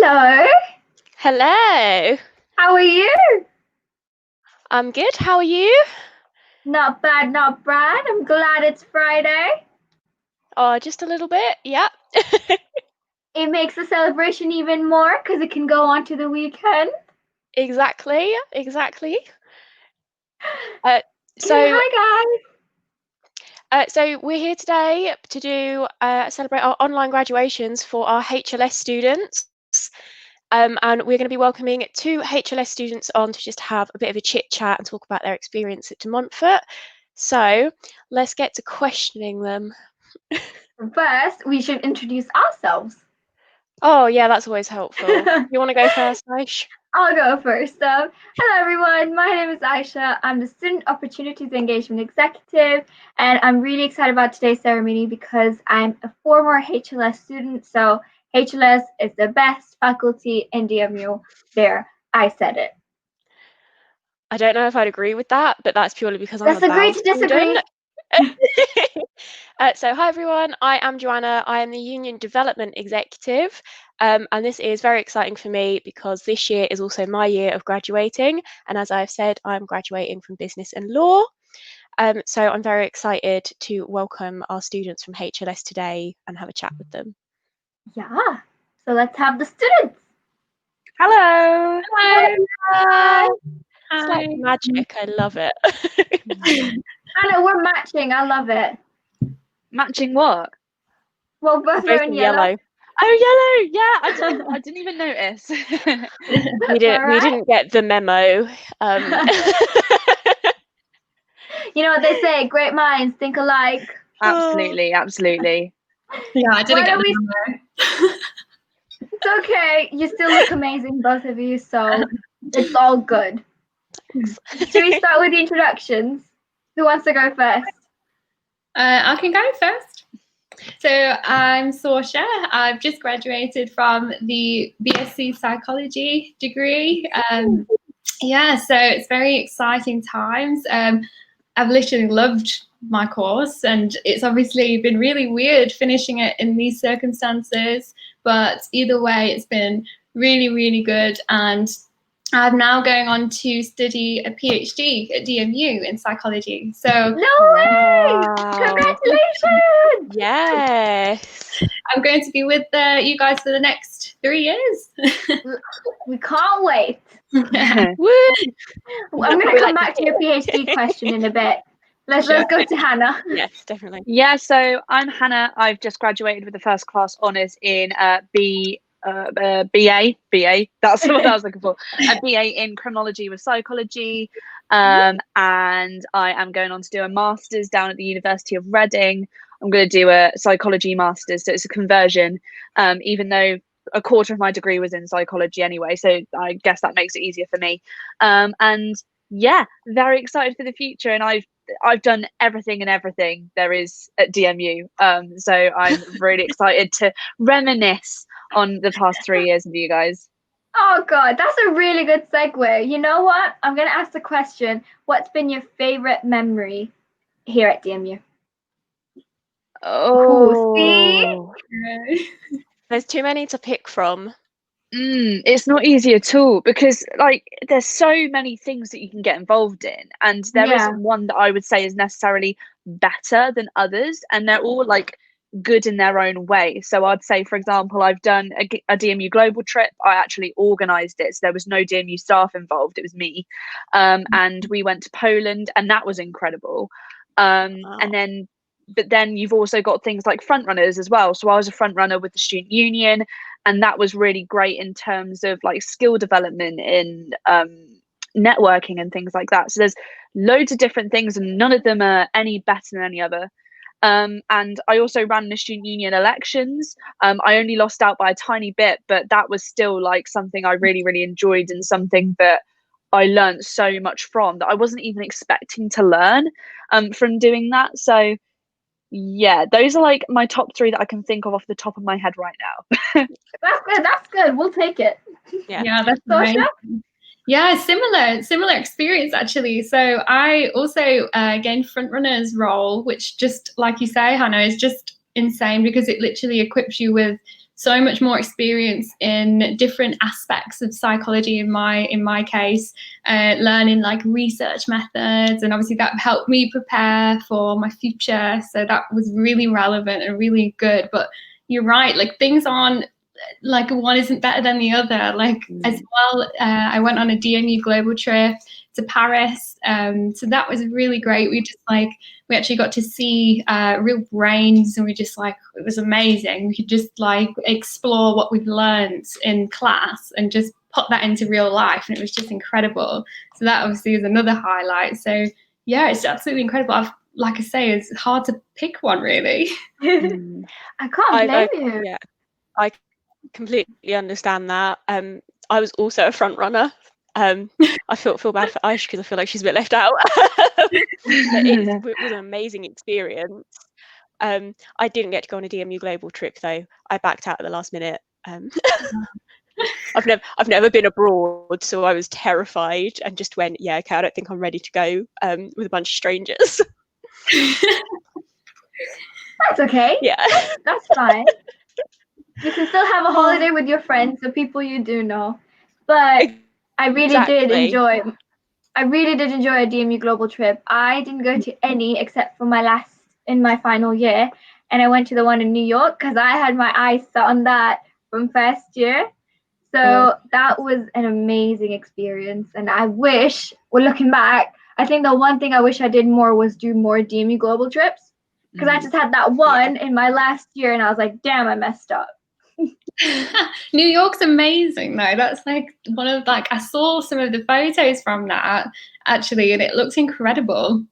Hello. Hello. How are you? I'm good. How are you? Not bad, not bad. I'm glad it's Friday. Oh, just a little bit. Yeah. It makes the celebration even more because it can go on to the weekend. Exactly. Hi, guys. So we're here today to do celebrate our online graduations for our HLS students. And we're going to be welcoming 2 HLS students on to just have a bit of a chit chat and talk about their experience at De Montfort. So let's get to questioning them. First, we should introduce ourselves. Oh, yeah, that's always helpful. You want to go first, Aish? I'll go first. Hello, everyone. My name is Aisha. I'm the Student Opportunities Engagement Executive, and I'm really excited about today's ceremony because I'm a former HLS student. So HLS is the best faculty in DMU. There, I said it. I don't know if I'd agree with that, but that's purely because Let's I'm a agree BAL to disagree. So hi everyone, I am Joanna. I am the Union Development Executive, and this is very exciting for me because this year is also my year of graduating, and as I've said, I'm graduating from Business and Law. So I'm very excited to welcome our students from HLS today and have a chat with them. Yeah, so let's have the students. Hello. Hi. It's like magic. I love it. Anna, we're matching. I love it. Matching what? Well, both are in yellow. Oh, yellow. Yeah, I didn't even notice. We didn't get the memo. You know what they say, great minds think alike. Absolutely. Yeah, I didn't get the memo. It's okay. You still look amazing, both of you, so it's all good. Should we start with the introductions? Who wants to go first? I can go first. So I'm Sorsha. I've just graduated from the BSc Psychology degree. So it's very exciting times. I've literally loved my course, and it's obviously been really weird finishing it in these circumstances, but either way, it's been really, really good. And I'm now going on to study a PhD at DMU in psychology. So no way! Congratulations! Yes. I'm going to be with you guys for the next 3 years. We can't wait. Woo! I'm going to come back to your PhD question in a bit. Let's go to Hannah. Yes, definitely. Yeah, so I'm Hannah. I've just graduated with a first class honours in BA. That's what I was looking for. A BA in criminology with psychology. and I am going on to do a master's down at the University of Reading. I'm going to do a psychology master's, so it's a conversion, even though a quarter of my degree was in psychology anyway, so I guess that makes it easier for me. And yeah, very excited for the future, and I've done everything there is at DMU, so I'm really excited to reminisce on the past 3 years with you guys. Oh God, that's a really good segue. You know what? I'm gonna ask the question, what's been your favorite memory here at DMU? Oh, There's too many to pick from. It's not easy at all, because like there's so many things that you can get involved in, and there isn't one that I would say is necessarily better than others, and they're all like good in their own way. So I'd say, for example, I've done a DMU global trip. I actually organized it, so there was no DMU staff involved, it was me, and we went to Poland, and that was incredible. Wow. But then you've also got things like front runners as well. So I was a front runner with the student union, and that was really great in terms of like skill development in networking and things like that. So there's loads of different things, and none of them are any better than any other. And I also ran the student union elections. I only lost out by a tiny bit, but that was still like something I really, really enjoyed, and something that I learned so much from, that I wasn't even expecting to learn from doing that. So yeah, those are like my top 3 that I can think of off the top of my head right now. That's good. We'll take it. Yeah, that's Sasha? amazing. Yeah, similar experience actually. So I also gained frontrunners role, which, just like you say, Hannah, is just insane, because it literally equips you with so much more experience in different aspects of psychology. In my case, learning like research methods, and obviously that helped me prepare for my future. So that was really relevant and really good. But you're right, like things aren't like one isn't better than the other. Like as well, I went on a DMU global trip to Paris, so that was really great. We actually got to see real brains, and it was amazing. We could just like explore what we've learned in class and just put that into real life, and it was just incredible. So that obviously is another highlight. So yeah, it's absolutely incredible. Like I say, it's hard to pick one really. I can't blame you. Yeah, I completely understand that. I was also a front runner. I feel bad for Aish, because I feel like she's a bit left out. It was an amazing experience. I didn't get to go on a DMU global trip though. I backed out at the last minute. I've never been abroad, so I was terrified and just went, yeah, okay, I don't think I'm ready to go with a bunch of strangers. That's okay. Yeah, that's fine. You can still have a holiday with your friends, the people you do know. But I really did enjoy a DMU global trip. I didn't go to any except for my final year, and I went to the one in New York because I had my eyes set on that from first year. So that was an amazing experience, and I wish, well, looking back, I think the one thing I wish I did more was do more DMU global trips, because I just had that one in my last year, and I was like, damn, I messed up. New York's amazing though. That's like one of I saw some of the photos from that actually, and it looks incredible.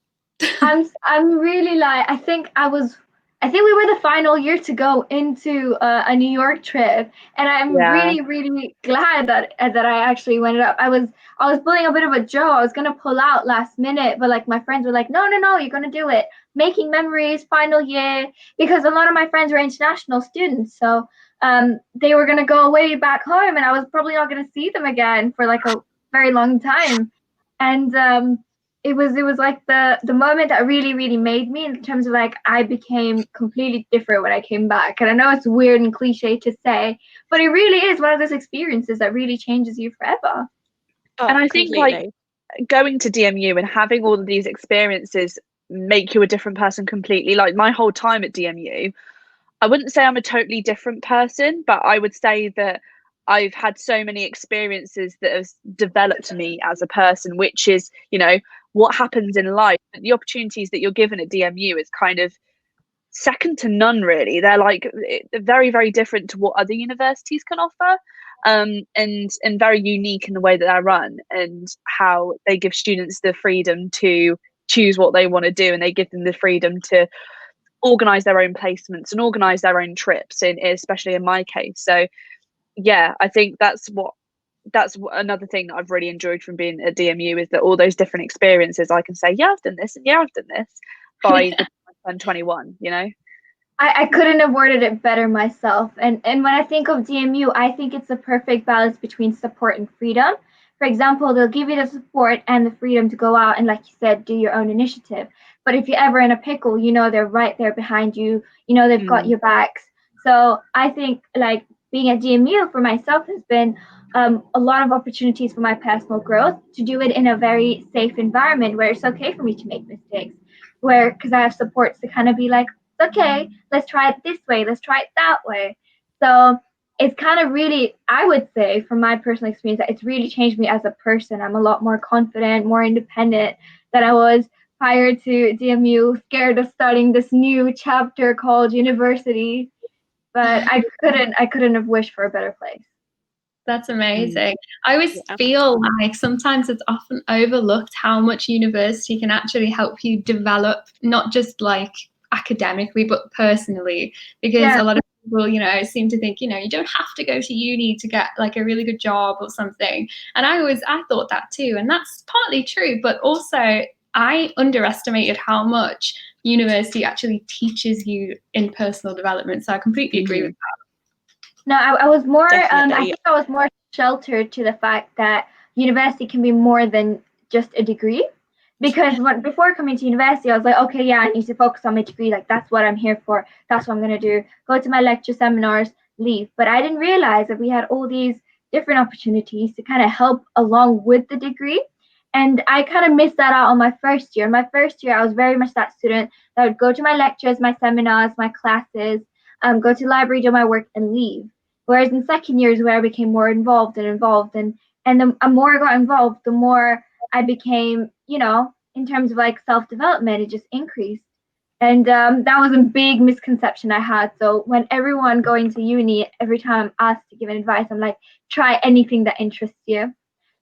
I'm really I think we were the final year to go into a New York trip, and I'm really, really glad that I actually went up. I was pulling a bit of a Joe. I was gonna pull out last minute, but like my friends were like, no, you're gonna do it. Making memories, final year, because a lot of my friends were international students, so they were gonna go away back home, and I was probably not gonna see them again for like a very long time, and it was like the moment that really, really made me, in terms of like I became completely different when I came back. And I know it's weird and cliche to say, but it really is one of those experiences that really changes you forever. And I think like going to DMU and having all of these experiences make you a different person completely. Like my whole time at DMU, I wouldn't say I'm a totally different person, but I would say that I've had so many experiences that have developed me as a person, which is, what happens in life. But the opportunities that you're given at DMU is kind of second to none, really. They're very, very different to what other universities can offer. and very unique in the way that they're run, and how they give students the freedom to choose what they want to do, and they give them the freedom to organize their own placements and organize their own trips, especially in my case. So yeah, I think that's another thing that I've really enjoyed from being at DMU, is that all those different experiences, I can say, yeah, I've done this, and yeah, I've done this by the time I'm 21, you know. I couldn't have worded it better myself. And when I think of DMU, I think it's a perfect balance between support and freedom. For example, they'll give you the support and the freedom to go out and, like you said, do your own initiative. But if you're ever in a pickle, you know they're right there behind you. You know they've got your backs. So I think like being at DMU for myself has been a lot of opportunities for my personal growth, to do it in a very safe environment where it's okay for me to make mistakes. Where, because I have supports to kind of be like, okay, let's try it this way, let's try it that way. So it's kind of really, I would say from my personal experience, that it's really changed me as a person. I'm a lot more confident, more independent than I was prior to DMU, scared of starting this new chapter called university. But I couldn't have wished for a better place. That's amazing. I always feel like sometimes it's often overlooked how much university can actually help you develop, not just like academically, but personally, because a lot of people, you know, seem to think, you know, you don't have to go to uni to get like a really good job or something. And I thought that too. And that's partly true, but also I underestimated how much university actually teaches you in personal development. So I completely agree with that. No, I was more, I Definitely. think I was more sheltered to the fact that university can be more than just a degree. Because before coming to university, I was like, okay, yeah, I need to focus on my degree. Like, that's what I'm here for. That's what I'm going to do. Go to my lecture seminars, leave. But I didn't realize that we had all these different opportunities to kind of help along with the degree. And I kind of missed that out on my first year. My first year, I was very much that student that would go to my lectures, my seminars, my classes, go to library, do my work, and leave. Whereas in second year is where I became more involved, and the more I got involved, the more I became, you know, in terms of like self-development, it just increased. And that was a big misconception I had. So when everyone going to uni, every time I'm asked to give advice, I'm like, try anything that interests you,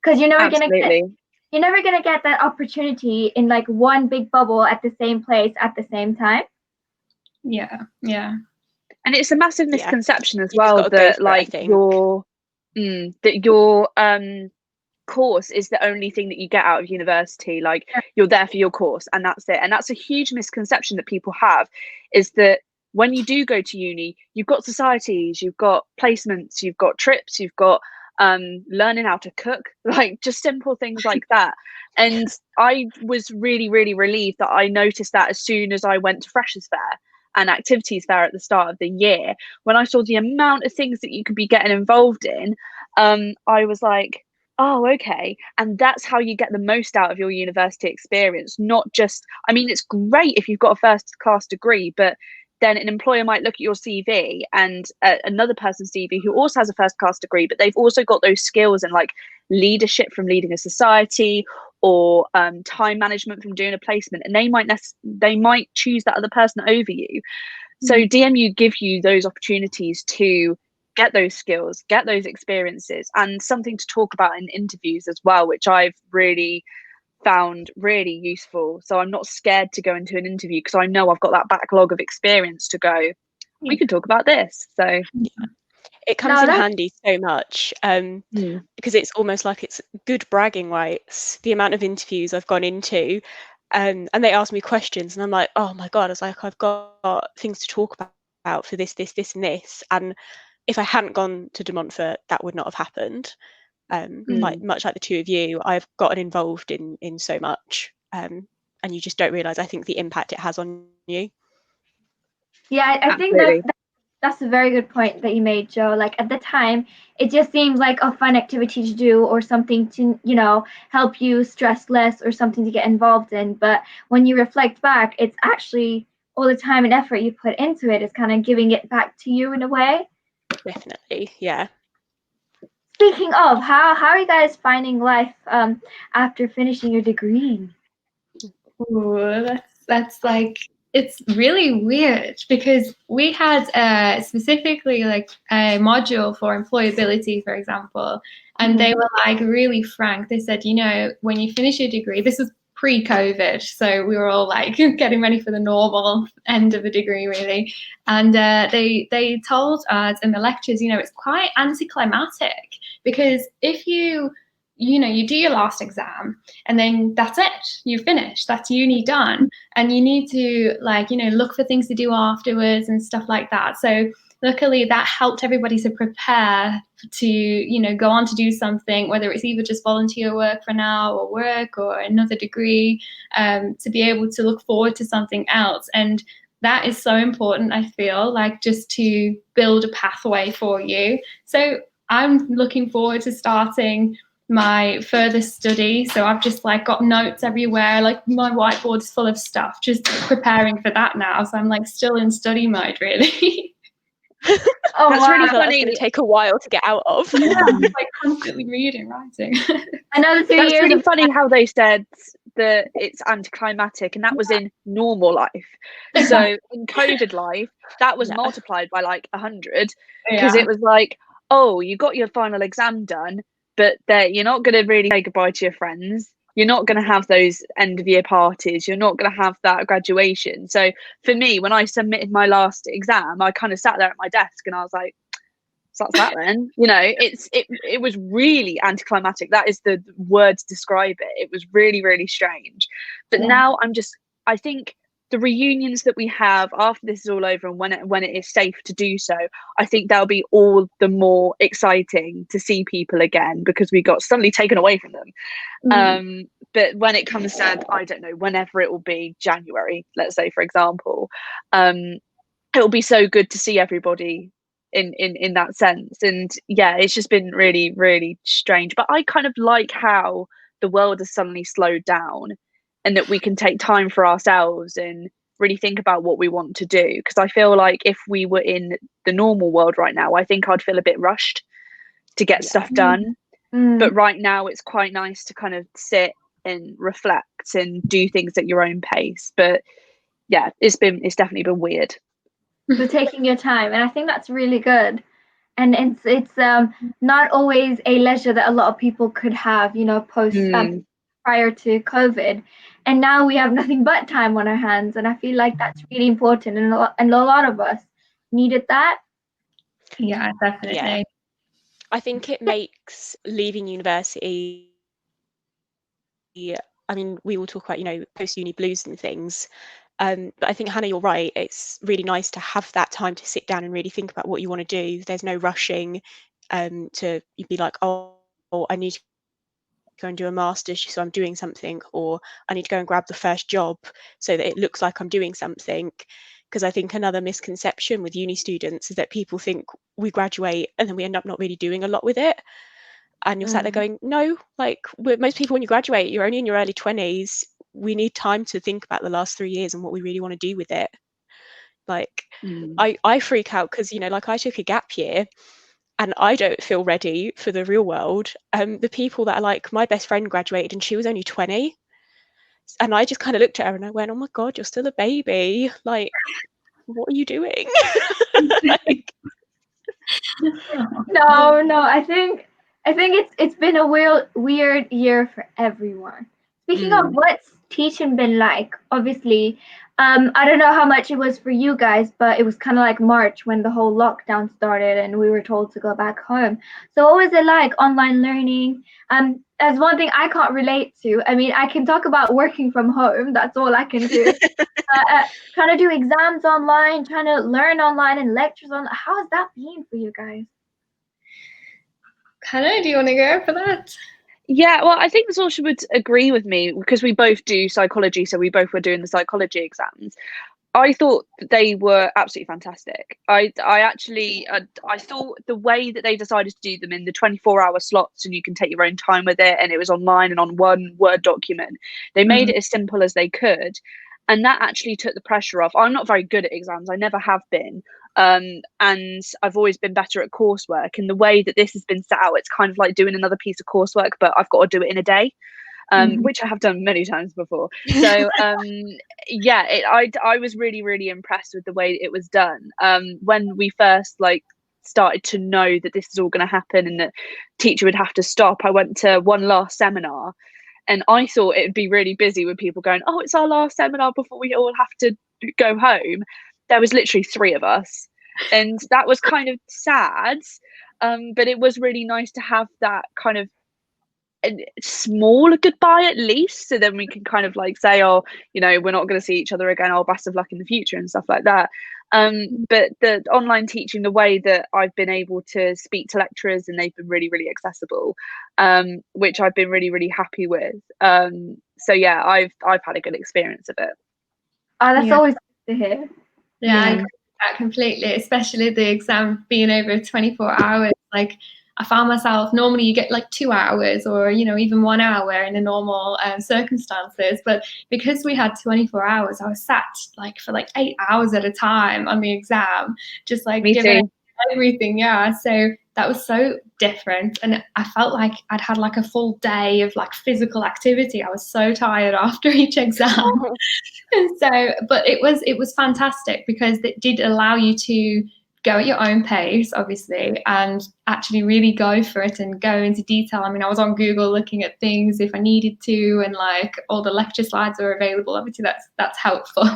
because you're never gonna get that opportunity in like one big bubble at the same place at the same time. Yeah. And it's a massive misconception as You just well gotta go that for it, I like think. your course is the only thing that you get out of university. Like, you're there for your course and that's it. And that's a huge misconception that people have, is that when you do go to uni, you've got societies, you've got placements, you've got trips, you've got learning how to cook, like just simple things like that. And I was really, really relieved that I noticed that as soon as I went to Freshers' Fair and Activities Fair at the start of the year, when I saw the amount of things that you could be getting involved in, I was like, oh, okay. And that's how you get the most out of your university experience. Not just, I mean, it's great if you've got a first class degree, but then an employer might look at your CV and another person's CV who also has a first class degree, but they've also got those skills and like leadership from leading a society, or time management from doing a placement, and they might choose that other person over you. So DMU give you those opportunities to get those skills, get those experiences, and something to talk about in interviews as well, which I've really found really useful. So I'm not scared to go into an interview because I know I've got that backlog of experience to go, we could talk about this. So it comes in handy so much, because it's almost like it's good bragging rights, the amount of interviews I've gone into, and they ask me questions and I'm like, oh my god, I was like, I've got things to talk about for this and this, and if I hadn't gone to De Montfort, that would not have happened. Like much like the two of you, I've gotten involved in so much, and you just don't realize, I think, the impact it has on you. Yeah, I think that's a very good point that you made, Joe. Like at the time, it just seems like a fun activity to do, or something to, you know, help you stress less, or something to get involved in. But when you reflect back, it's actually all the time and effort you put into it is kind of giving it back to you in a way. Definitely, yeah. Speaking of, how are you guys finding life after finishing your degree? Ooh, that's like it's really weird because we had specifically like a module for employability, for example, and they were like really frank. They said, when you finish your degree, this is pre-COVID, so we were all like getting ready for the normal end of the degree, really. And they told us in the lectures, it's quite anticlimactic because if you do your last exam and then that's it, you finish, that's uni done, and you need to look for things to do afterwards and stuff like that. So luckily that helped everybody to prepare to go on to do something, whether it's either just volunteer work for now or work or another degree, to be able to look forward to something else. And that is so important, I feel like, just to build a pathway for you. So I'm looking forward to starting my further study. So I've just got notes everywhere, my whiteboard is full of stuff, just preparing for that now. So I'm still in study mode, really. Oh, That's wow. really That's funny. going to take a while to get out of. Yeah, I'm constantly reading, writing. Another 3 That's years really of funny how they said that it's anticlimactic, and that was in normal life. So in COVID life, that was Yeah. multiplied by 100, because it was oh, you got your final exam done, but you're not going to really say goodbye to your friends. You're not going to have those end of year parties. You're not going to have that graduation. So for me, when I submitted my last exam, I kind of sat there at my desk and I was like, so that's that then. It was really anticlimactic. That is the word to describe it. It was really, really strange. But now I think the reunions that we have after this is all over, and when it is safe to do so, I think they'll be all the more exciting to see people again, because we got suddenly taken away from them. But when it comes to, I don't know, whenever it will be, January, let's say, for example, it will be so good to see everybody in that sense. And yeah, it's just been really, really strange. But I kind of like how the world has suddenly slowed down, and that we can take time for ourselves and really think about what we want to do. Because I feel like if we were in the normal world right now, I think I'd feel a bit rushed to get stuff done. But right now it's quite nice to kind of sit and reflect and do things at your own pace. But yeah, it's definitely been weird. So taking your time, and I think that's really good. And it's not always a leisure that a lot of people could have, post prior to COVID, and now we have nothing but time on our hands, and I feel like that's really important, and a lot of us needed that. Yeah, definitely. Yeah. I think it makes leaving university, I mean, we will talk about, post-uni blues and things. But I think, Hannah, you're right. It's really nice to have that time to sit down and really think about what you want to do. There's no rushing to be like, oh, I need to go and do a master's, so I'm doing something, or I need to go and grab the first job so that it looks like I'm doing something. Because I think another misconception with uni students is that people think we graduate and then we end up not really doing a lot with it. And you're sat there going, no, most people, when you graduate, you're only in your early 20s. We need time to think about the last 3 years and what we really want to do with it. I freak out because, I took a gap year and I don't feel ready for the real world. The people that are my best friend graduated and she was only 20. And I just kind of looked at her and I went, oh my God, you're still a baby. What are you doing? No, I think it's been a weird year for everyone. Speaking of what's teaching been like, obviously, I don't know how much it was for you guys, but it was kind of like March when the whole lockdown started and we were told to go back home. So what was it like, online learning? As one thing I can't relate to. I mean, I can talk about working from home. That's all I can do. Trying to do exams online, trying to learn online and lectures online. How has that been for you guys? Hannah, do you want to go for that? Yeah, well, I think Zorsha would agree with me because we both do psychology, so we both were doing the psychology exams. I thought that they were absolutely fantastic. I actually I thought the way that they decided to do them in the 24-hour slots, and you can take your own time with it, and it was online and on one Word document. They made it as simple as they could, and that actually took the pressure off. I'm not very good at exams. I never have been. And I've always been better at coursework, and the way that this has been set out, it's kind of like doing another piece of coursework, but I've got to do it in a day. which I have done many times before. So yeah, I was really, really impressed with the way it was done. When we first like started to know that this is all going to happen and that teacher would have to stop, I went to one last seminar, and I thought it'd be really busy with people going, oh, it's our last seminar before we all have to go home. There was literally 3 of us, and that was kind of sad, but it was really nice to have that kind of a small goodbye at least, so then we can kind of like say, oh, you know, we're not going to see each other again, oh, best of luck in the future and stuff like that. But the online teaching, the way that I've been able to speak to lecturers, and they've been really, really accessible, which I've been really, really happy with. So yeah, I've had a good experience of it. Oh, that's always good to hear. Yeah, I agree with that completely, especially the exam being over 24 hours. Like, I found myself, normally you get like 2 hours or, you know, even 1 hour in the normal circumstances. But because we had 24 hours, I was sat like for like 8 hours at a time on the exam, just like giving everything. Yeah. So that was so different. And I felt like I'd had like a full day of like physical activity. I was so tired after each exam. And so, but it was fantastic because it did allow you to go at your own pace, obviously, and actually really go for it and go into detail. I mean, I was on Google looking at things if I needed to, and like all the lecture slides are available. Obviously, that's helpful.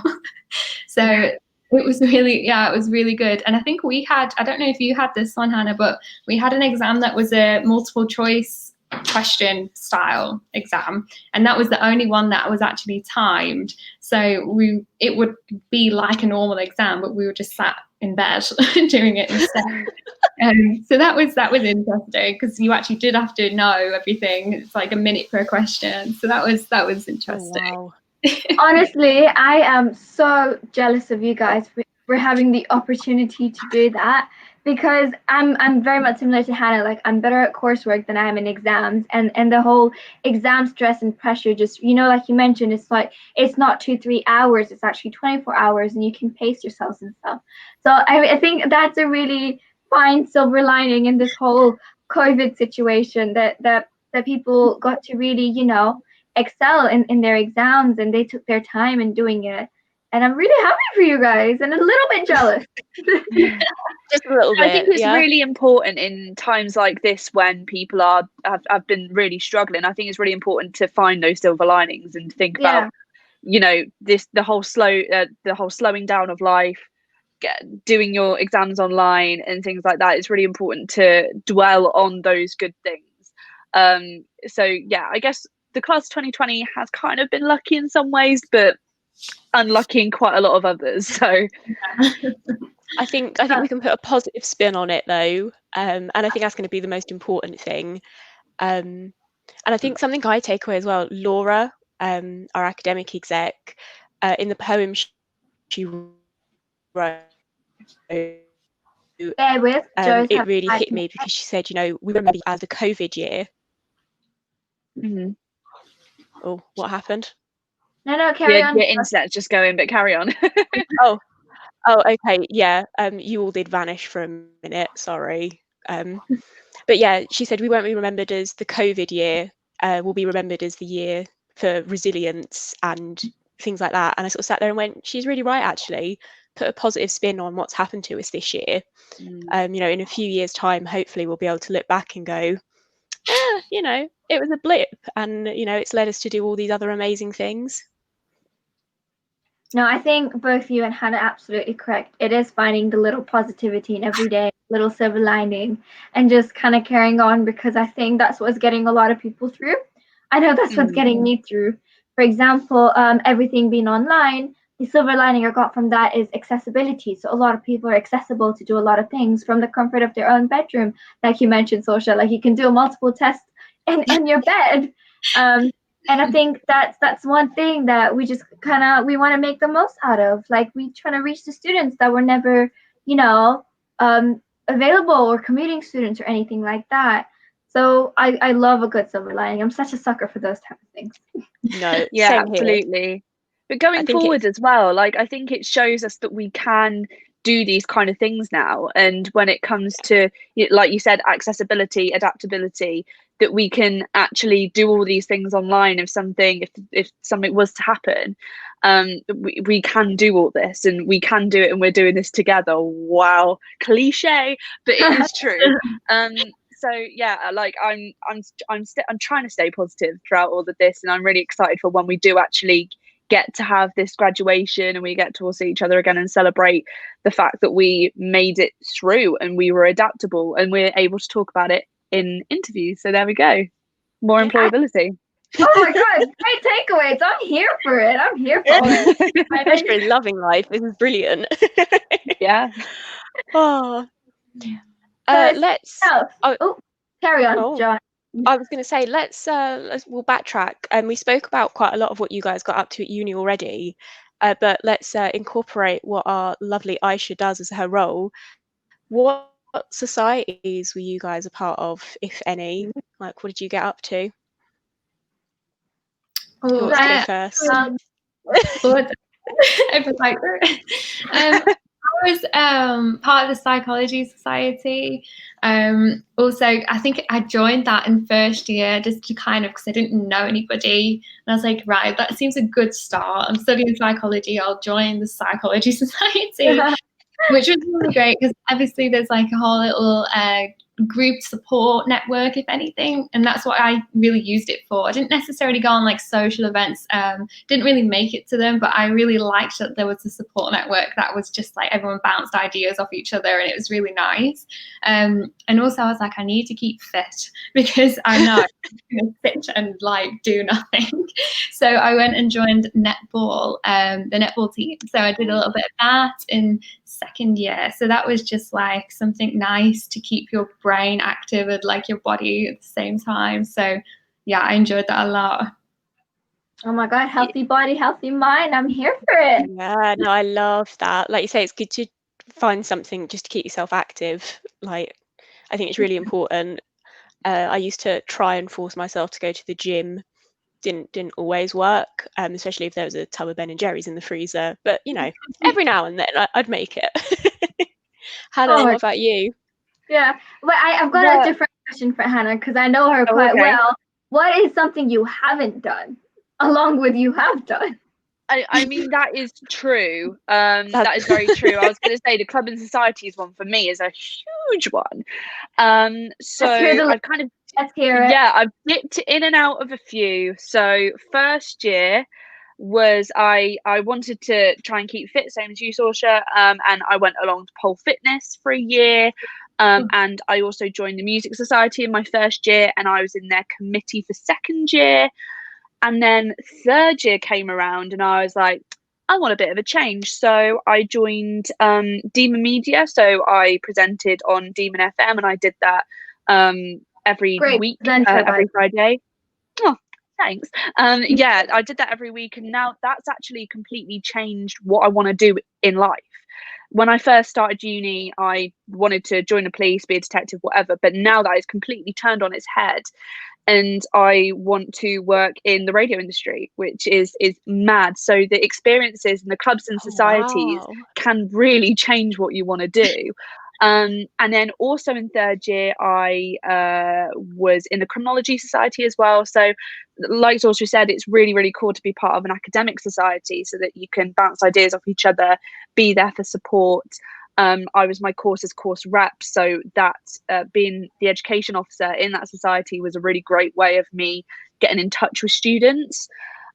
So it was really, it was really good. And I think we had, I don't know if you had this one, Hannah, but we had an exam that was a multiple choice question style exam, and that was the only one that was actually timed. So it would be like a normal exam, but we were just sat in bed doing it instead. So that was interesting because you actually did have to know everything. It's like a minute per question. So that was interesting. Oh, wow. Honestly, I am so jealous of you guys for having the opportunity to do that, because I'm very much similar to Hannah. Like, I'm better at coursework than I am in exams, and the whole exam stress and pressure, just, you know, like you mentioned, it's like it's not 2-3 hours, it's actually 24 hours, and you can pace yourselves and stuff. So I think that's a really fine silver lining in this whole COVID situation, that people got to really, you know, excel in their exams, and they took their time in doing it. And I'm really happy for you guys and a little bit jealous. Just a little bit. I think it's really important in times like this when people have been really struggling. I think it's really important to find those silver linings and think about, you know, the whole slowing down of life, doing your exams online and things like that. It's really important to dwell on those good things. So yeah, I guess the class 2020 has kind of been lucky in some ways, but unlucky in quite a lot of others. So I think we can put a positive spin on it though, and I think that's going to be the most important thing. And I think something I take away as well, Laura, our academic exec, in the poem she wrote, it really hit me because she said, you know, we remember as the COVID year. Mm-hmm. Oh, what happened? No, carry on. Your internet's just going, but carry on. Oh, okay, yeah. You all did vanish for a minute. Sorry. But yeah, she said we won't be remembered as the COVID year. We'll be remembered as the year for resilience and things like that. And I sort of sat there and went, she's really right, actually. Put a positive spin on what's happened to us this year. You know, in a few years' time, hopefully we'll be able to look back and go, you know, it was a blip, and you know, it's led us to do all these other amazing things. No, I think both you and Hannah are absolutely correct. It is finding the little positivity in every day, little silver lining, and just kind of carrying on, because I think that's what's getting a lot of people through. I know that's what's getting me through. For example, everything being online, the silver lining I got from that is accessibility. So a lot of people are accessible to do a lot of things from the comfort of their own bedroom. Like you mentioned, Sosha, like you can do multiple tests in your bed. And I think that's one thing that we just we want to make the most out of. Like, we trying to reach the students that were never, you know, available, or commuting students or anything like that. So I love a good silver lining. I'm such a sucker for those type of things. No, yeah, absolutely. But going forward as well, like, I think it shows us that we can do these kind of things now. And when it comes to, like you said, accessibility, adaptability, that we can actually do all these things online. If something was to happen, we can do all this, and we can do it, and we're doing this together. Wow, cliche, but it is true. So yeah, like I'm trying to stay positive throughout all of this, and I'm really excited for when we do actually get to have this graduation and we get to all see each other again and celebrate the fact that we made it through and we were adaptable and we're able to talk about it in interviews. So there we go, more employability. Oh my god, great takeaways. I'm here for it. I'm here for it. Especially loving life. This is brilliant. Yeah. Oh. Carry on, John. I was going to say, we'll backtrack. We spoke about quite a lot of what you guys got up to at uni already, but let's incorporate what our lovely Aisha does as her role. What societies were you guys a part of, if any? Like, what did you get up to? Who wants to go first? I was part of the Psychology Society. Also, I think I joined that in first year just to because I didn't know anybody. And I was like, right, that seems a good start. I'm studying psychology. I'll join the Psychology Society, which was really great because obviously there's like a whole little group support network, if anything, and that's what I really used it for. I didn't necessarily go on like social events, didn't really make it to them, but I really liked that there was a support network that was just like everyone bounced ideas off each other, and it was really nice. And also I was like, I need to keep fit because I know I'm going to sit and like do nothing. So I went and joined netball, the netball team. So I did a little bit of that in second year. So that was just like something nice to keep your brain active and like your body at the same time. So yeah, I enjoyed that a lot. Oh my god, healthy body, healthy mind. I'm here for it. Yeah, no, I love that. Like you say, it's good to find something just to keep yourself active. Like, I think it's really important. I used to try and force myself to go to the gym. Didn't always work, especially if there was a tub of Ben and Jerry's in the freezer. But every now and then I'd make it. Hannah, what about you? Yeah, but I've got a different question for Hannah because I know her quite well. What is something you haven't done, along with you have done? I mean, that is true. That is very true. I was going to say the club and societies one for me is a huge one. So I've kind of I've dipped in and out of a few. So first year was I wanted to try and keep fit, same as you, Saoirse, and I went along to pole fitness for a year. And I also joined the music society in my first year, and I was in their committee for second year. And then third year came around and I was like, I want a bit of a change. So I joined Demon Media. So I presented on Demon FM, and I did that every week, every Friday. Oh, thanks. Yeah, I did that every week. And now that's actually completely changed what I want to do in life. When I first started uni, I wanted to join the police, be a detective, whatever. But now that it's completely turned on its head, and I want to work in the radio industry, which is mad. So the experiences and the clubs and societies can really change what you want to do. And then also in third year, I was in the criminology society as well. So like Saoirse said, it's really, really cool to be part of an academic society so that you can bounce ideas off each other, be there for support. I was my course's course rep, so that being the education officer in that society was a really great way of me getting in touch with students.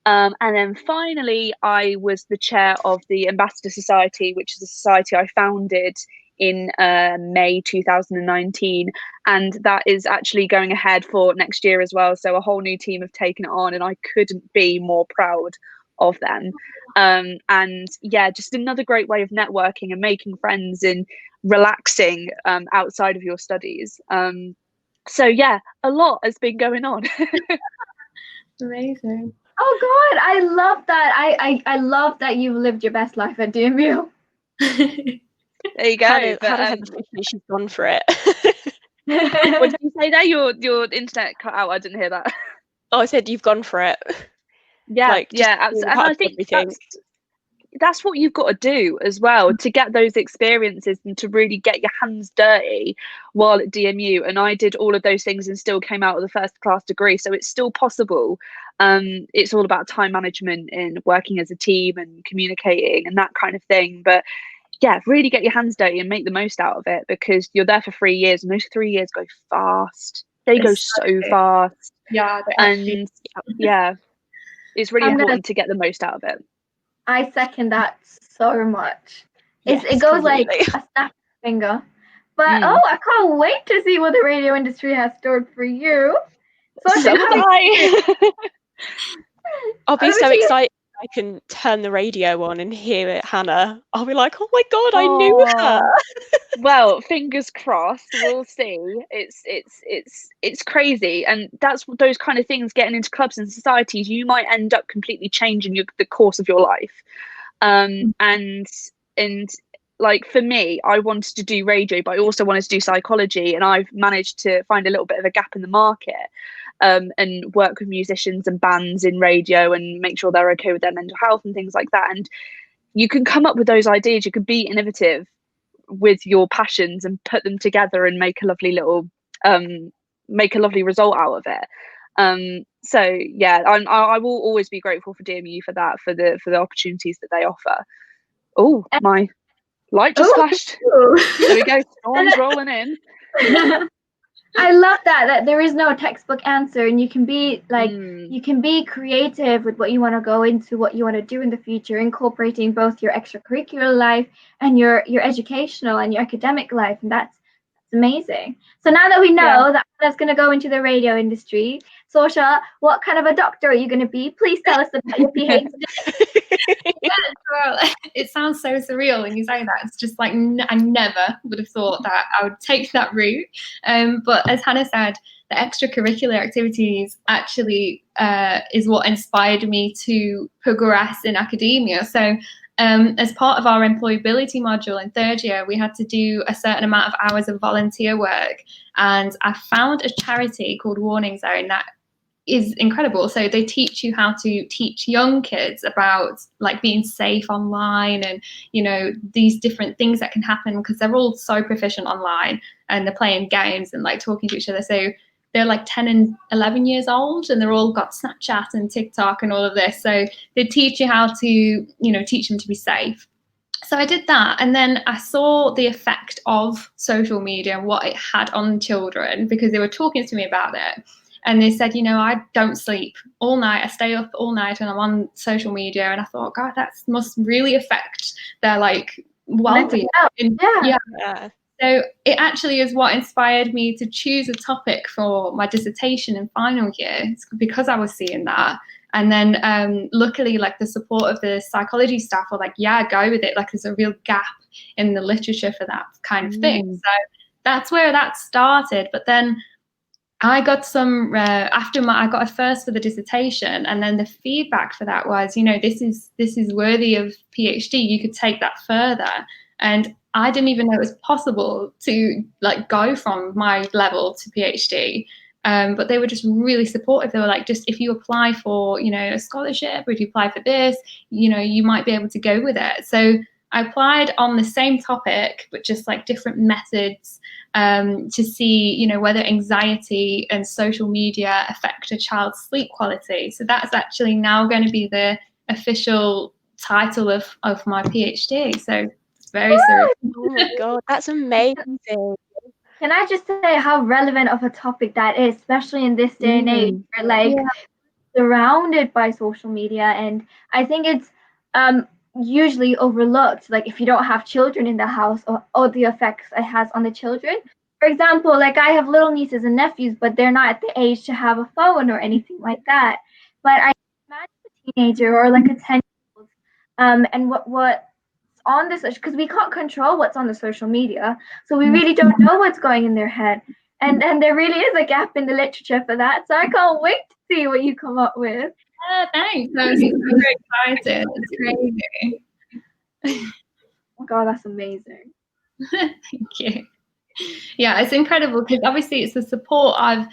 And then finally, I was the chair of the Ambassador Society, which is a society I founded in May 2019, and that is actually going ahead for next year as well. So a whole new team have taken it on, and I couldn't be more proud of them. And yeah, just another great way of networking and making friends and relaxing outside of your studies. So yeah, a lot has been going on. Amazing. Oh god, I love that. I love that you've lived your best life at DMU. There you go. Hannah has officially, she's gone for it. What did you say there? Your internet cut out. I didn't hear that. Oh, I said you've gone for it. Yeah, like, yeah, and I think that's what you've got to do as well, to get those experiences and to really get your hands dirty while at DMU. And I did all of those things and still came out with a first class degree, so it's still possible. It's all about time management and working as a team and communicating and that kind of thing. But yeah, really get your hands dirty and make the most out of it, because you're there for 3 years and those 3 years go fast. They go so fast. Yeah, and yeah, it's really important to get the most out of it. I second that so much. Yes, It goes completely. like a snap of a finger. But Mm. I can't wait to see what the radio industry has stored for you. So would I. I'll be Over so to you. excited I can turn the radio on and hear it, Hannah. I'll be like, oh my God, I knew her. Well, fingers crossed. We'll see. It's crazy, and that's those kind of things. Getting into clubs and societies, you might end up completely changing the course of your life. And like for me, I wanted to do radio, but I also wanted to do psychology, and I've managed to find a little bit of a gap in the market. And work with musicians and bands in radio and make sure they're okay with their mental health and things like that. And you can come up with those ideas. You can be innovative with your passions and put them together and make a lovely little make a lovely result out of it. So yeah, I will always be grateful for DMU for that, for the opportunities that they offer. Oh, my light just flashed. There we go. Storm's rolling in. I love that there is no textbook answer, and you can be like you can be creative with what you want to go into, what you want to do in the future, incorporating both your extracurricular life and your educational and your academic life, and that's amazing. So now that we know that Anna's going to go into the radio industry, Sorsha, what kind of a doctor are you going to be? Please tell us about your PhD. Well, it sounds so surreal when you say that. It's just like I never would have thought that I would take that route. But as Hannah said, the extracurricular activities actually is what inspired me to progress in academia. So as part of our employability module in third year, we had to do a certain amount of hours of volunteer work. And I found a charity called Warning Zone that is incredible. So they teach you how to teach young kids about like being safe online and, you know, these different things that can happen, because they're all so proficient online and they're playing games and like talking to each other. So they're like 10 and 11 years old and they're all got Snapchat and TikTok and all of this. So they teach you how to, you know, teach them to be safe. So I did that, and then I saw the effect of social media and what it had on children, because they were talking to me about it. And they said, you know, I don't sleep all night. I stay up all night and I'm on social media. And I thought, God, that must really affect their like well-being. Yeah. So it actually is what inspired me to choose a topic for my dissertation in final year, because I was seeing that. And then luckily, like the support of the psychology staff were like, yeah, go with it. Like there's a real gap in the literature for that kind of thing. So that's where that started. But then I got some I got a first for the dissertation, and then the feedback for that was, you know, this is worthy of PhD. You could take that further, and I didn't even know it was possible to like go from my level to PhD. But they were just really supportive. They were like, just if you apply for, you know, a scholarship, or if you apply for this, you know, you might be able to go with it. So I applied on the same topic, but just like different methods to see, you know, whether anxiety and social media affect a child's sleep quality. So that's actually now going to be the official title of my PhD. So it's very serious. Oh my God, that's amazing. Can I just say how relevant of a topic that is, especially in this day and age, where like surrounded by social media, and I think it's usually overlooked, like if you don't have children in the house, or the effects it has on the children. For example, like I have little nieces and nephews, but they're not at the age to have a phone or anything like that. But I imagine a teenager or like a 10-year-old, and what's on this, because we can't control what's on the social media, so we really don't know what's going in their head. And there really is a gap in the literature for that. So I can't wait to see what you come up with. Thanks. I'm super excited. It's crazy. Oh God, that's amazing. Thank you. Yeah, it's incredible, because obviously it's the support of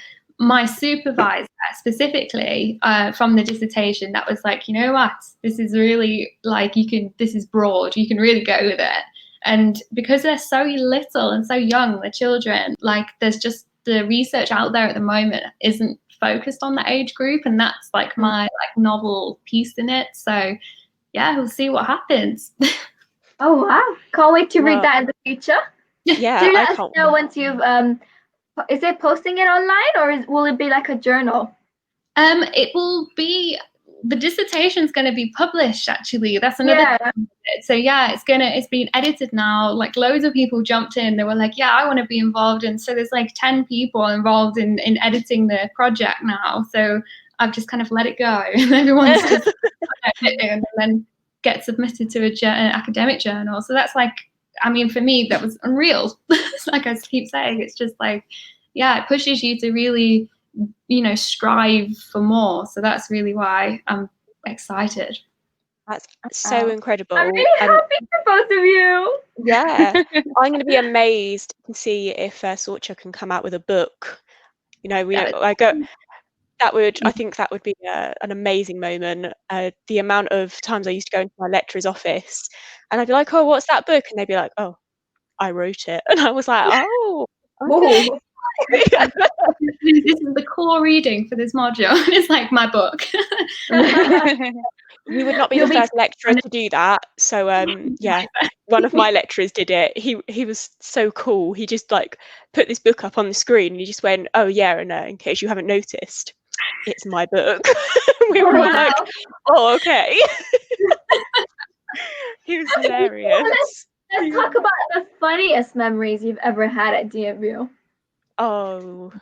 my supervisor specifically from the dissertation, that was like, you know what, this is really like, this is broad, you can really go with it. And because they're so little and so young, the children, like there's just the research out there at the moment isn't focused on the age group, and that's like my like novel piece in it. So yeah, we'll see what happens. Oh wow! Can't wait to read that in the future. Yeah, Do let I us can't. know once you've is it posting it online, or will it be like a journal? It will be, the dissertation's going to be published, actually. That's another thing. So yeah, it's being edited now. Like loads of people jumped in. They were like, yeah, I want to be involved. And so there's like 10 people involved in editing the project now. So I've just kind of let it go. And everyone's just editing and then get submitted to an academic journal. So that's like, I mean, for me, that was unreal. Like I keep saying, it's just like, yeah, it pushes you to really, strive for more. So that's really why I'm excited. That's so incredible. I'm really happy for both of you. Yeah, I'm going to be amazed to see if Sorcha can come out with a book. I think that would be an amazing moment. The amount of times I used to go into my lecturer's office and I'd be like, oh, what's that book? And they'd be like, oh, I wrote it. And I was like, oh, okay. This is the core reading for this module. It's like my book. You would not be the first lecturer to do that. So yeah, one of my lecturers did it. He was so cool. He just like put this book up on the screen and he just went, oh yeah, and in case you haven't noticed, it's my book. We were all like, oh okay. He was hilarious. Let's talk about the funniest memories you've ever had at DMU. Oh.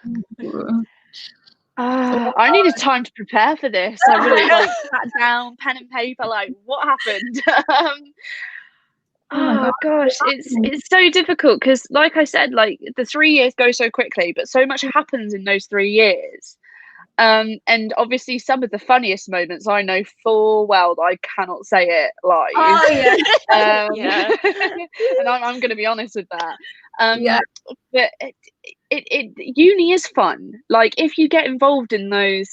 I needed time to prepare for this. I really sat down, pen and paper, like what happened? Oh gosh, it's so difficult because, like I said, like the 3 years go so quickly, but so much happens in those 3 years. And obviously, some of the funniest moments I know full well that I cannot say it live. Oh yeah, yeah. And I'm going to be honest with that. But uni is fun. Like if you get involved in those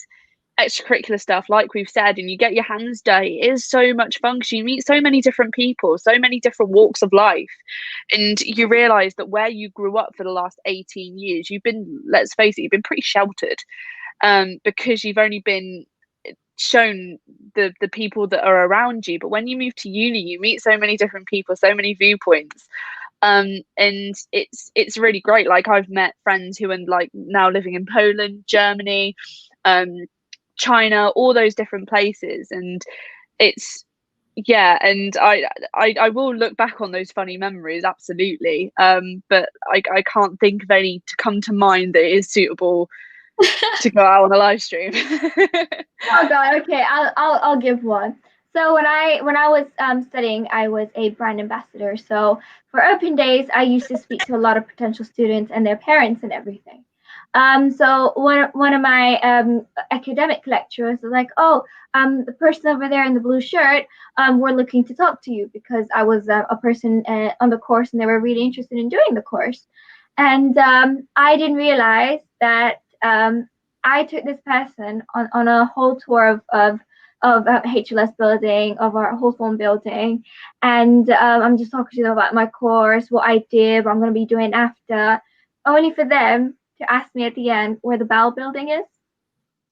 extracurricular stuff, like we've said, and you get your hands dirty, it is so much fun because you meet so many different people, so many different walks of life, and you realize that where you grew up for the last 18 years, you've been, let's face it, you've been pretty sheltered, because you've only been shown the people that are around you. But when you move to uni, you meet so many different people, so many viewpoints, and it's really great. Like I've met friends who are like now living in Poland, Germany, China, all those different places, and it's and I will look back on those funny memories, absolutely, but I can't think of any to come to mind that is suitable to go out on a live stream. Oh god, okay, I'll give one. So when I was studying, I was a brand ambassador. So for open days, I used to speak to a lot of potential students and their parents and everything. So one of my academic lecturers was like, oh, the person over there in the blue shirt, we're looking to talk to you, because I was a person on the course and they were really interested in doing the course. And I didn't realize that I took this person on a whole tour of HLS building, of our whole phone building, and I'm just talking to them about my course, what I did, what I'm going to be doing after, only for them to ask me at the end where the Bell building is.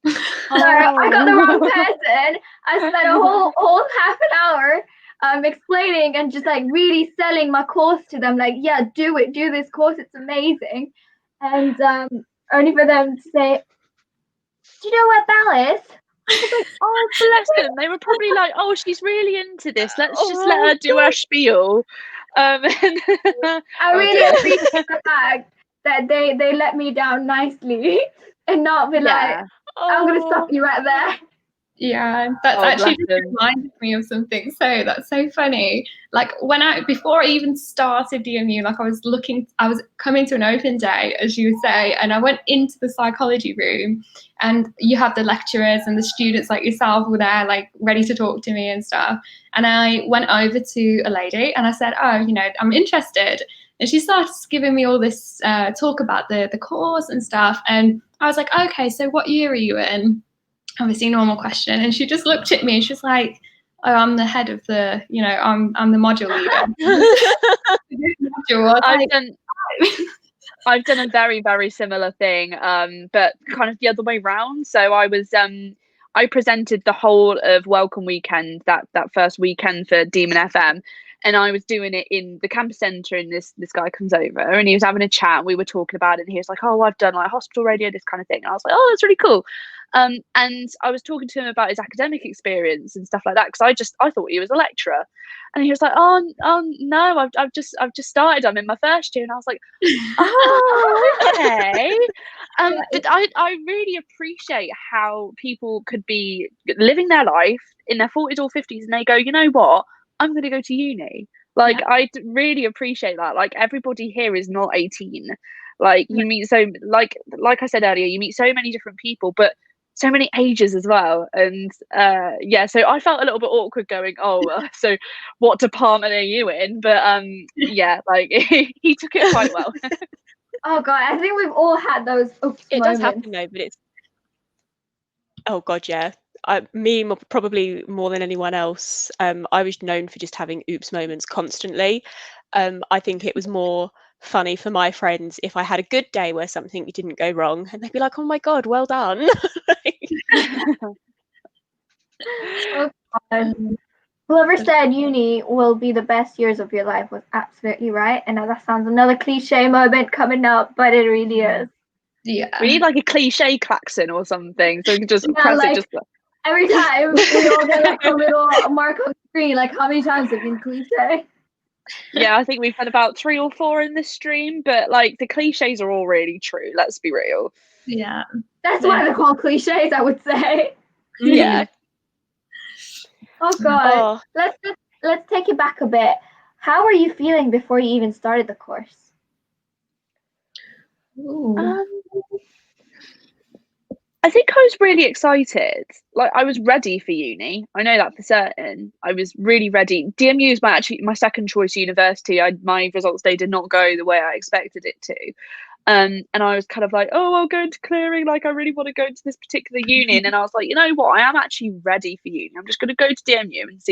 So I got the wrong person. I spent a whole half an hour explaining and just like really selling my course to them, like, yeah, do this course, it's amazing, and only for them to say, do you know where Bell is? Like, oh bless them, they were probably like, oh, she's really into this, let's just let her do her spiel. I really appreciate the fact that they let me down nicely and not be like, I'm gonna stop you right there. Yeah, that's actually just reminded me of something. So that's so funny. Like before I even started DMU, like I was coming to an open day, as you would say, and I went into the psychology room, and you have the lecturers and the students like yourself were there, like ready to talk to me and stuff. And I went over to a lady and I said, oh, I'm interested. And she started giving me all this talk about the course and stuff. And I was like, okay, so what year are you in? Obviously, normal question. And she just looked at me and she's like, oh, I'm the head of the, I'm the module leader. I've done a very, very similar thing, but kind of the other way round. So I presented the whole of Welcome Weekend, that first weekend for Demon FM. And I was doing it in the campus centre, and this guy comes over and he was having a chat. And we were talking about it, and he was like, oh, I've done like hospital radio, this kind of thing. And I was like, oh, that's really cool. And I was talking to him about his academic experience and stuff like that, because I thought he was a lecturer. And he was like, oh no, I've just started. I'm in my first year. And I was like, oh, okay. But I really appreciate how people could be living their life in their 40s or 50s, and they go, you know what? I'm going to go to uni. Like, yeah. I really appreciate that. Like, everybody here is not 18. Like, you meet like I said earlier, you meet so many different people, but so many ages as well. And so I felt a little bit awkward going, so what department are you in? But like he took it quite well. Oh god, I think we've all had those moments. Does happen though, but it's yeah. Probably more than anyone else, I was known for just having oops moments constantly. I think it was more funny for my friends if I had a good day where something didn't go wrong, and they'd be like, oh my god, well done. Oh god. Whoever said uni will be the best years of your life was absolutely right. And now that sounds another cliche moment coming up, but it really is. Yeah, we need like a cliche klaxon or something, so we can just press like, it just every time we all get like a little mark on the screen, like how many times have been cliche? Yeah, I think we've had about 3 or 4 in this stream, but like the cliches are all really true. Let's be real. Yeah, that's why they're called cliches, I would say. Yeah. Oh god. Let's take it back a bit. How were you feeling before you even started the course? I think I was really excited. Like, I was ready for uni. I know that for certain. I was really ready. DMU is my second choice university. My results day did not go the way I expected it to. And I was kind of like, oh, I'll go into clearing. Like, I really want to go into this particular uni. And I was like, you know what? I am actually ready for uni. I'm just going to go to DMU and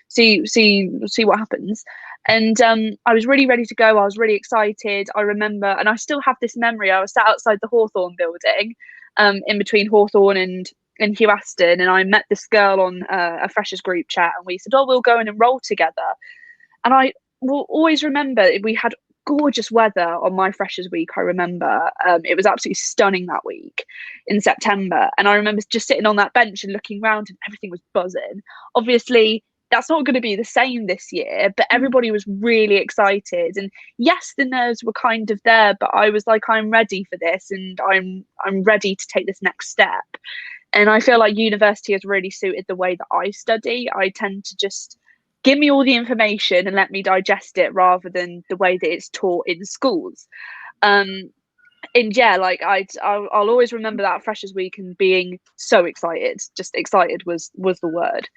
see what happens. And I was really ready to go. I was really excited. I remember, and I still have this memory. I was sat outside the Hawthorne building, in between Hawthorne and Hugh Aston, and I met this girl on a freshers group chat, and we said, oh, we'll go and enroll together. And I will always remember we had gorgeous weather on my freshers week. I remember it was absolutely stunning that week in September, and I remember just sitting on that bench and looking around, and everything was buzzing. Obviously that's not going to be the same this year, but everybody was really excited, and yes, the nerves were kind of there, but I was like, I'm ready for this, and I'm ready to take this next step. And I feel like university has really suited the way that I study. I tend to just give me all the information and let me digest it, rather than the way that it's taught in schools. And yeah, like I'll always remember that freshers week and being so excited. Just excited was the word.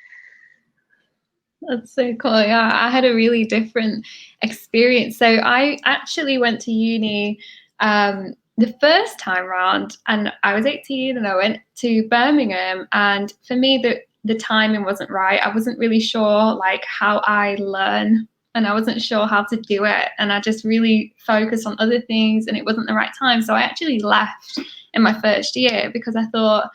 That's so cool. Yeah, I had a really different experience. So I actually went to uni the first time round, and I was 18, and I went to Birmingham. And for me, the timing wasn't right. I wasn't really sure like how I learn, and I wasn't sure how to do it. And I just really focused on other things, and it wasn't the right time. So I actually left in my first year because I thought,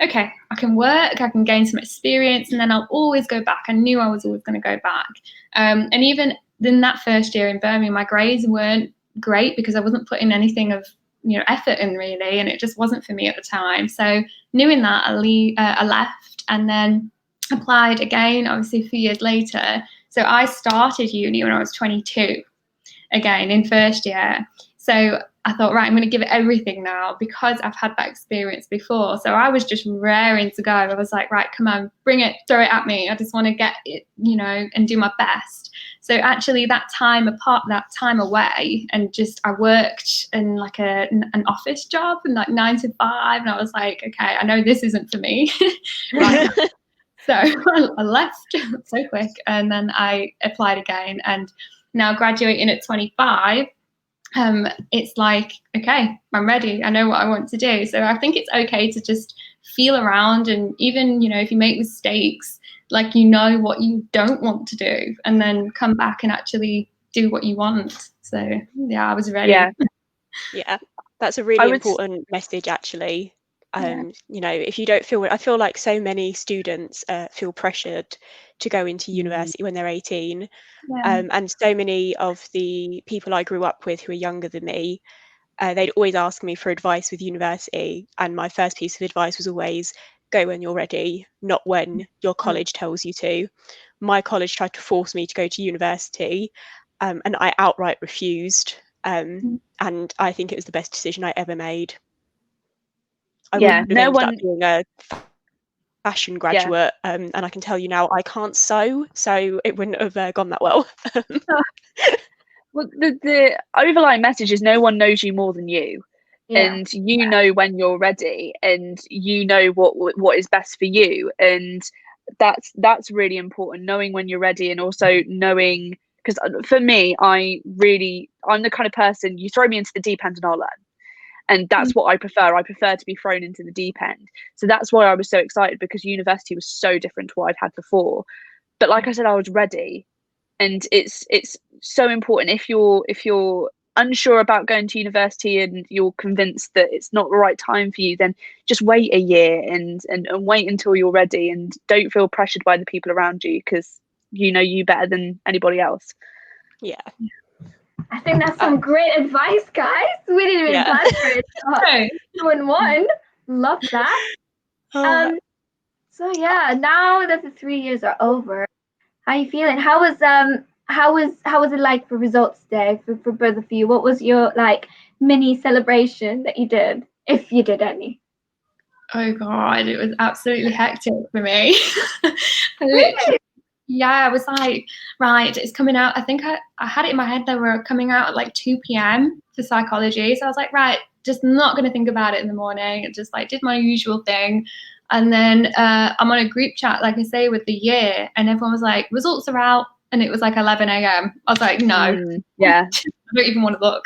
okay, I can work, I can gain some experience, and then I'll always go back. I knew I was always going to go back. And even in that first year in Birmingham, my grades weren't great because I wasn't putting anything of effort in really, and it just wasn't for me at the time. So knowing that, I left and then applied again, obviously a few years later. So I started uni when I was 22, again in first year. So I thought, right, I'm going to give it everything now because I've had that experience before. So I was just raring to go. I was like, right, come on, bring it, throw it at me. I just want to get it, and do my best. So actually that time away, and just I worked in like an office job and like 9 to 5. And I was like, okay, I know this isn't for me. Right. So I left so quick, and then I applied again, and now graduating at 25, it's like, okay, I'm ready. I know what I want to do. So I think it's okay to just feel around, and even, if you make mistakes, like, what you don't want to do, and then come back and actually do what you want. So yeah, I was ready. Yeah, that's a really important message, actually. If you don't feel, I feel like so many students feel pressured to go into university when they're 18. And so many of the people I grew up with who are younger than me, they'd always ask me for advice with university. And my first piece of advice was always, go when you're ready, not when your college tells you to. My college tried to force me to go to university, and I outright refused. And I think it was the best decision I ever made. I would have ended up being a fashion graduate, and I can tell you now, I can't sew, so it wouldn't have gone that well. Well, the overlying message is no one knows you more than you. And you know when you're ready, and you know what is best for you, and that's really important, knowing when you're ready, and also knowing, because for me, I'm the kind of person, you throw me into the deep end and I'll learn. And that's what I prefer. I prefer to be thrown into the deep end. So that's why I was so excited, because university was so different to what I'd had before. But like I said, I was ready. And it's so important, if you're unsure about going to university and you're convinced that it's not the right time for you, then just wait a year and wait until you're ready, and don't feel pressured by the people around you, because you know you better than anybody else. Yeah. I think that's some great advice, guys. We didn't even plan for it. 2-in-1. Love that. So yeah, now that the 3 years are over, how are you feeling? How was it like for results day for both of you? What was your mini celebration that you did, if you did any? Oh God, it was absolutely hectic for me. Really? Yeah, I was like, right, it's coming out. I think I had it in my head they were coming out at like 2 p.m. for psychology. So I was like, right, just not going to think about it in the morning. Just did my usual thing. And then I'm on a group chat, like I say, with the year, and everyone was like, results are out. And it was like 11 a.m. I was like, no, I don't even want to look.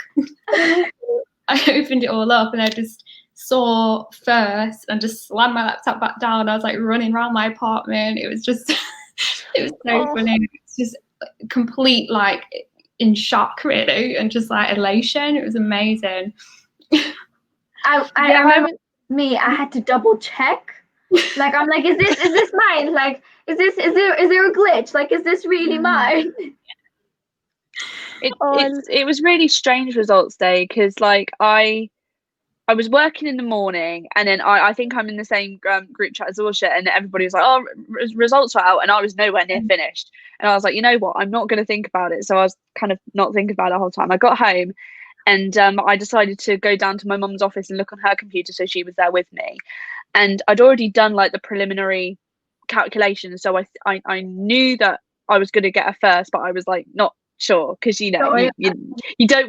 I opened it all up and I just saw first and just slammed my laptop back down. I was like running around my apartment. It was just, it was so funny. It's just complete in shock, really, and just elation. It was amazing. I remember I had to double check. I'm like, is this mine? Is there a glitch? Is this really mine? It was really strange results day, because I was working in the morning, and then I think I'm in the same group chat as Ursula, and everybody was like, oh, results are out, and I was nowhere near finished. And I was like, you know what, I'm not going to think about it. So I was kind of not thinking about it the whole time. I got home, and I decided to go down to my mum's office and look on her computer, so she was there with me. And I'd already done the preliminary calculations, so I knew that I was going to get a first, but I was not sure, because you don't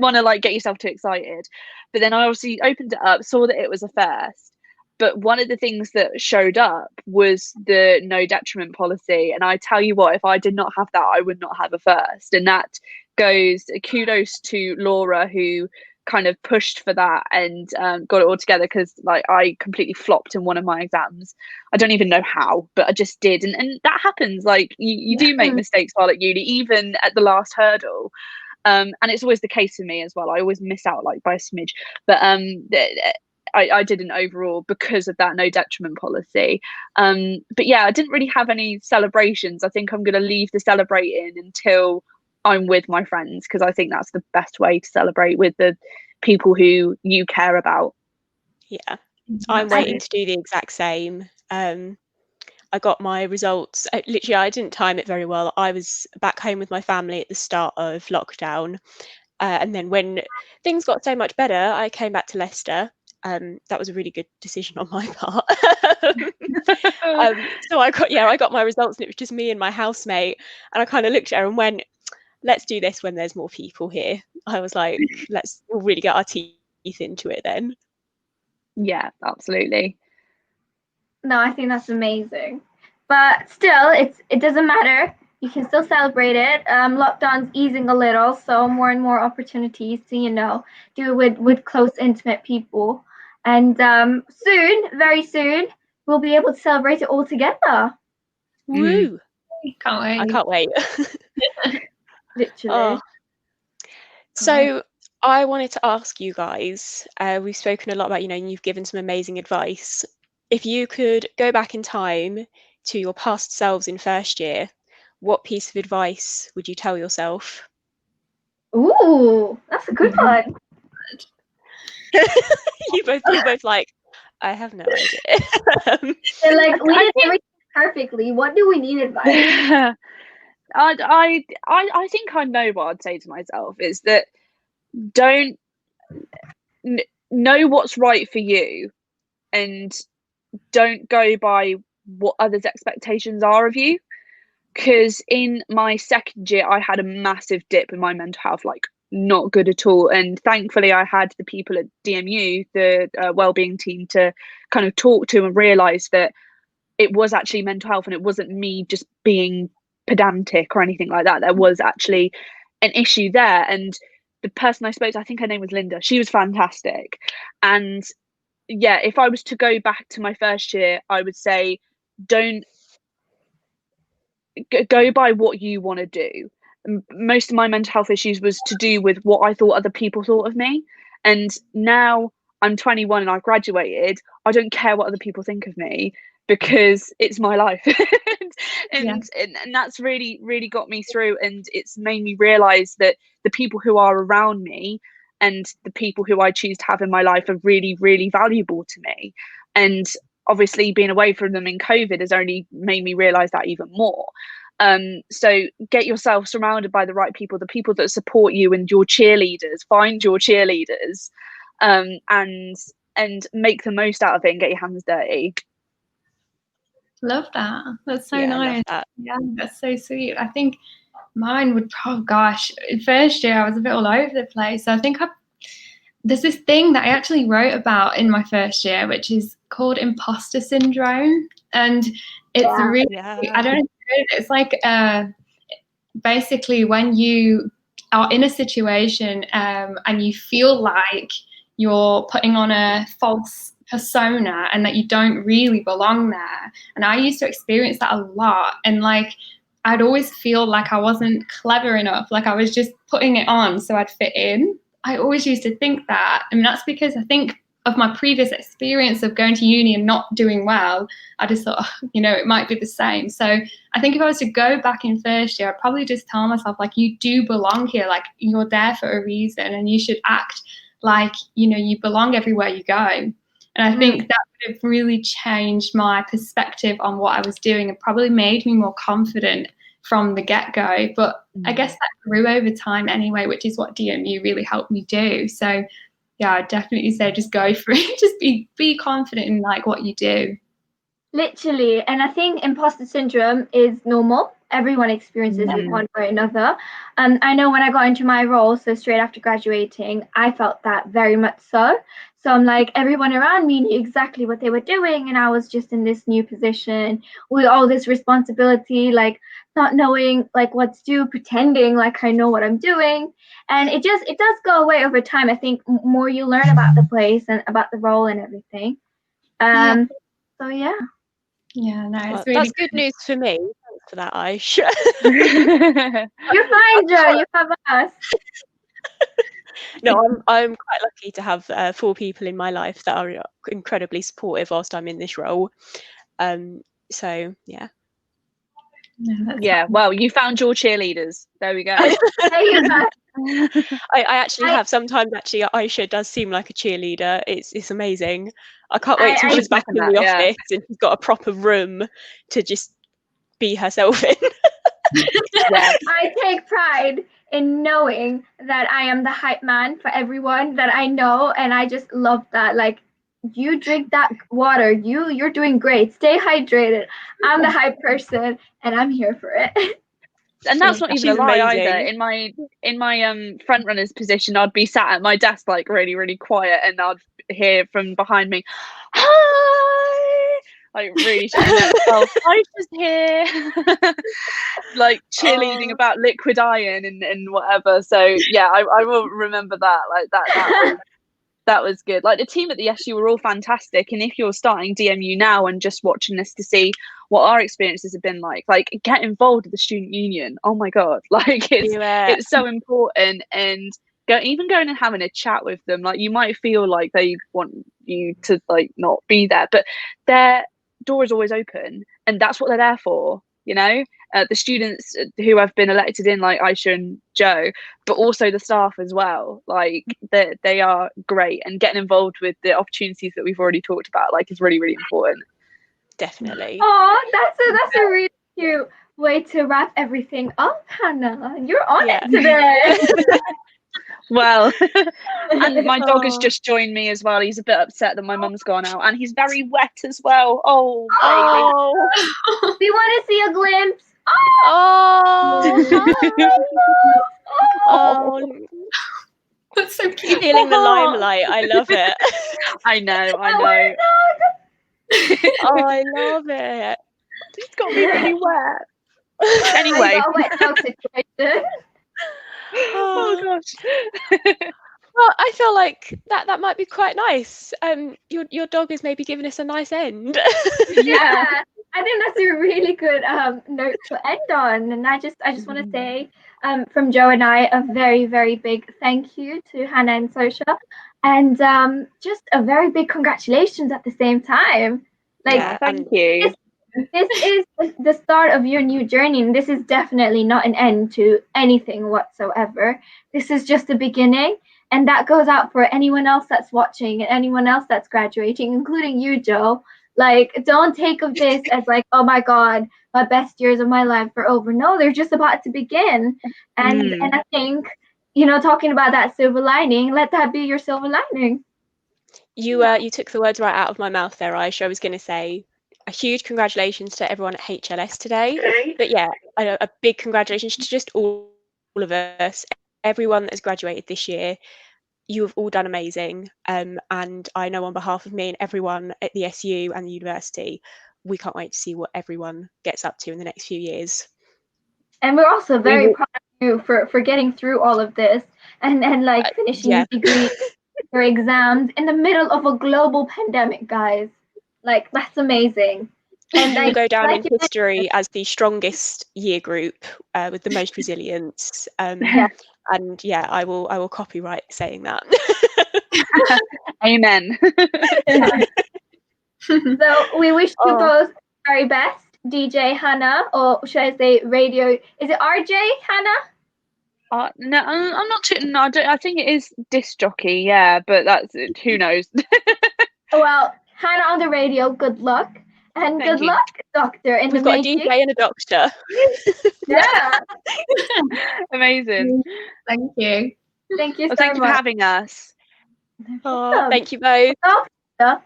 want to get yourself too excited. But then I obviously opened it up, saw that it was a first, but one of the things that showed up was the no detriment policy. And I tell you what, if I did not have that, I would not have a first. And that goes kudos to Laura, who kind of pushed for that and got it all together, because I completely flopped in one of my exams. I don't even know how, but I just did. And that happens. You do make mistakes while at uni, even at the last hurdle. And it's always the case for me as well. I always miss out by a smidge. But I didn't overall, because of that no detriment policy. But yeah, I didn't really have any celebrations. I think I'm going to leave the celebrating until I'm with my friends, because I think that's the best way to celebrate, with the people who you care about. Yeah, I'm waiting to do the exact same. I got my results. Literally, I didn't time it very well. I was back home with my family at the start of lockdown. And then when things got so much better, I came back to Leicester. That was a really good decision on my part. So I got my results, and it was just me and my housemate. And I kind of looked at her and went, let's do this when there's more people here. I was like, we'll really get our teeth into it then. Yeah, absolutely. No, I think that's amazing. But still, it doesn't matter. you can still celebrate it. Lockdown's easing a little, so more and more opportunities to, do it with close, intimate people. And soon, very soon, we'll be able to celebrate it all together. Woo! Can't wait. I can't wait. Literally. Oh. So I wanted to ask you guys, we've spoken a lot about, and you've given some amazing advice. If you could go back in time to your past selves in first year, what piece of advice would you tell yourself? Ooh, that's a good one. You're both like, I have no idea. They're like, we did everything perfectly. What do we need advice? I think I know what I'd say to myself is that don't know what's right for you, and don't go by what others' expectations are of you. Because in my second year, I had a massive dip in my mental health, like not good at all. And thankfully, I had the people at DMU, the wellbeing team, to kind of talk to and realise that it was actually mental health and it wasn't me just being pedantic or anything like that. There was actually an issue there. And the person I spoke to, I think her name was Linda, she was fantastic. And yeah, if I was to go back to my first year, I would say don't go by what you want to do. Most of my mental health issues was to do with what I thought other people thought of me. And now I'm 21 and I've graduated. I don't care what other people think of me because it's my life. and that's really, really got me through. And it's made me realize that the people who are around me and the people who I choose to have in my life are really, really valuable to me. And obviously being away from them in COVID has only made me realize that even more. So get yourself surrounded by the right people, the people that support you and your cheerleaders. Find your cheerleaders, and make the most out of it and get your hands dirty. Love that. That's so Yeah, nice. I love that. Yeah, that's so sweet. I think mine would first year I was a bit all over the place. I think there's this thing that I actually wrote about in my first year, which is called imposter syndrome. And it's I don't know, it's like basically when you are in a situation and you feel like you're putting on a false persona and that you don't really belong there. And I used to experience that a lot. And like, I'd always feel like I wasn't clever enough, like I was just putting it on so I'd fit in. I always used to think that. I mean, that's because I think of my previous experience of going to uni and not doing well. I just thought, it might be the same. So I think if I was to go back in first year, I'd probably just tell myself, like, you do belong here. Like, you're there for a reason and you should act like, you belong everywhere you go. And I think that would have really changed my perspective on what I was doing and probably made me more confident from the get-go. But I guess that grew over time anyway, which is what DMU really helped me do. So yeah, I'd definitely say just go for it. Just be confident in like what you do. Literally. And I think imposter syndrome is normal. Everyone experiences it one way or another. I know when I got into my role, so straight after graduating, I felt that very much so. So I'm like, everyone around me knew exactly what they were doing. And I was just in this new position with all this responsibility, like not knowing like what to do, pretending like I know what I'm doing. And it does go away over time. I think more you learn about the place and about the role and everything. So yeah. Yeah, no, it's really that's good news for me. Thanks for that, Aish. You're fine, Joe. You have us. No, I'm quite lucky to have 4 people in my life that are incredibly supportive whilst I'm in this role. So yeah. Yeah, well, you found your cheerleaders. There we go. There you go. I actually have. Sometimes actually Aisha does seem like a cheerleader. It's amazing. I can't wait till she's back in the office and she's got a proper room to just be herself in. I take pride in knowing that I am the hype man for everyone that I know, and I just love that. Like, you drink that water, you're doing great. Stay hydrated. I'm the hype person and I'm here for it. And that's not even a lie amazing. either. In my front runner's position, I'd be sat at my desk like really, really quiet, and I'd hear from behind me, "Hi!" like really showing themselves. I was here, like cheerleading about liquid iron and whatever. So yeah, I will remember that. Like that was good. Like the team at the SU were all fantastic. And if you're starting DMU now and just watching this to see what our experiences have been like get involved with the student union. Oh my God. Like it's so important. And even going and having a chat with them, like you might feel like they want you to like not be there, but their door is always open and that's what they're there for, you know. The students who have been elected in, like Aisha and Joe, but also the staff as well, like they are great, and getting involved with the opportunities that we've already talked about like is really, really important. Definitely. Oh, that's a really cute way to wrap everything up, Hannah. You're on it today. Well, and my dog has just joined me as well. He's a bit upset that my mum's gone out, and he's very wet as well. Oh, baby. We want to see a glimpse. Oh, that's so cute. Feeling the limelight. I love it. I know. Oh, I love it. It's got me really wet. Anyway. Wet dog situation. Oh gosh. Well, I feel like that might be quite nice. Your dog is maybe giving us a nice end. Yeah, I think that's a really good note to end on. And I just want to say, from Joe and I, a very, very big thank you to Hannah and Sosha, and just a very big congratulations at the same time. Like, thank you. This is the start of your new journey, and this is definitely not an end to anything whatsoever. This is just the beginning, and that goes out for anyone else that's watching and anyone else that's graduating, including you, Joe. Like, don't take of this as like, oh my God, my best years of my life are over. No, they're just about to begin. And I think, talking about that silver lining, let that be your silver lining. You took the words right out of my mouth there, Aisha. I was going to say a huge congratulations to everyone at HLS today. But yeah, a big congratulations to just all of us, everyone that has graduated this year. You have all done amazing. And I know on behalf of me and everyone at the SU and the university, we can't wait to see what everyone gets up to in the next few years. And we're also very proud of you for getting through all of this and like finishing your degree, your exams in the middle of a global pandemic, guys. Like, that's amazing. And you will go down in history as the strongest year group with the most resilience. And yeah, I will copyright saying that. Amen. So we wish you both very best, DJ Hannah, or should I say radio? Is it RJ Hannah? No, I'm not too. No, I think it is disc jockey. Yeah, but that's who knows. Well, Hannah on the radio. Good luck. And good luck, Doctor. We've got a DJ and a doctor. Yeah. Amazing. Thank you. Thank you so much. Thank you for having us. Thank you both. Doctor.